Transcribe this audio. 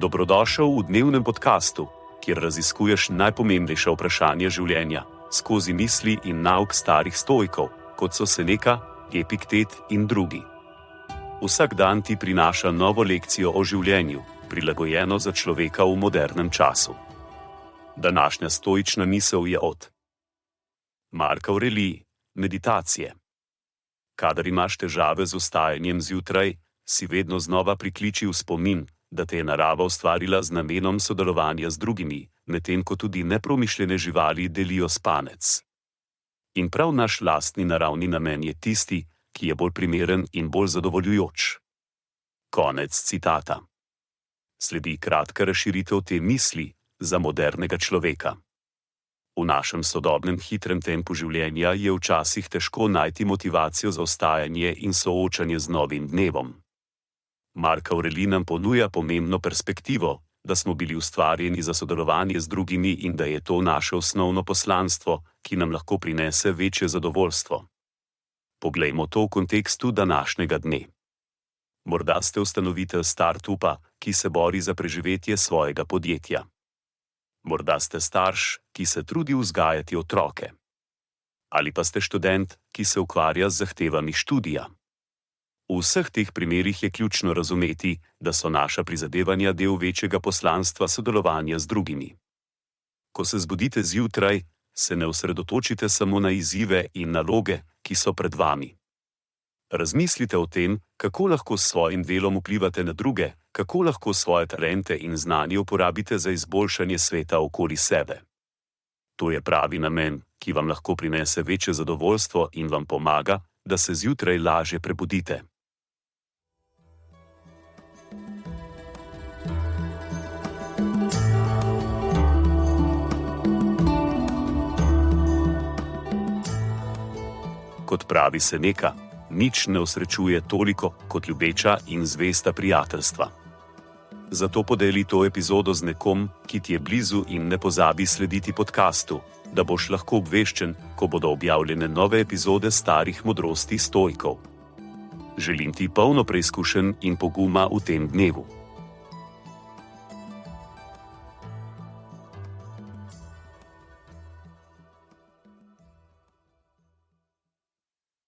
Dobrodošel v dnevnem podkastu, kjer raziskuješ najpomembnejša vprašanja življenja skozi misli in nauk starih stoikov, kot so Seneca, Epiktet in drugi. Vsak dan ti prinaša novo lekcijo o življenju, prilagojeno za človeka v modernem času. Današnja stoična misel je od Marka Aurelij, meditacije. Kadar imaš težave z vstajanjem zjutraj, si vedno znova prikliči v spomin, da te je narava ustvarila z namenom sodelovanja z drugimi, medtem ko tudi nepromišljene živali delijo spanec. In prav naš lastni naravni namen je tisti, ki je bolj primeren in bolj zadovoljujoč. Konec citata. Sledi kratka razširitev te misli za modernega človeka. V našem sodobnem hitrem tempu življenja je včasih težko najti motivacijo za vstajanje in soočanje z novim dnevom. Mark Aurelij nam ponuja pomembno perspektivo, da smo bili ustvarjeni za sodelovanje z drugimi in da je to naše osnovno poslanstvo, ki nam lahko prinese večje zadovoljstvo. Poglejmo to v kontekstu današnjega dne. Morda ste ustanovitelj startupa, ki se bori za preživetje svojega podjetja. Morda ste starš, ki se trudi vzgajati otroke. Ali pa ste študent, ki se ukvarja z zahtevami študija. V vseh teh primerih je ključno razumeti, da so naša prizadevanja del večjega poslanstva sodelovanja z drugimi. Ko se zbudite zjutraj, se ne osredotočite samo na izzive in naloge, ki so pred vami. Razmislite o tem, kako lahko s svojim delom vplivate na druge, kako lahko svoje talente in znanje uporabite za izboljšanje sveta okoli sebe. To je pravi namen, ki vam lahko prinese večje zadovoljstvo in vam pomaga, da se zjutraj lažje prebudite. Kot pravi Seneca, nič ne osrečuje toliko kot ljubeča in zvesta prijateljstva. Zato podeli to epizodo z nekom, ki ti je blizu in ne pozabi slediti podkastu, da boš lahko obveščen, ko bodo objavljene nove epizode starih modrosti stoikov. Želim ti polno preizkušenj in poguma v tem dnevu.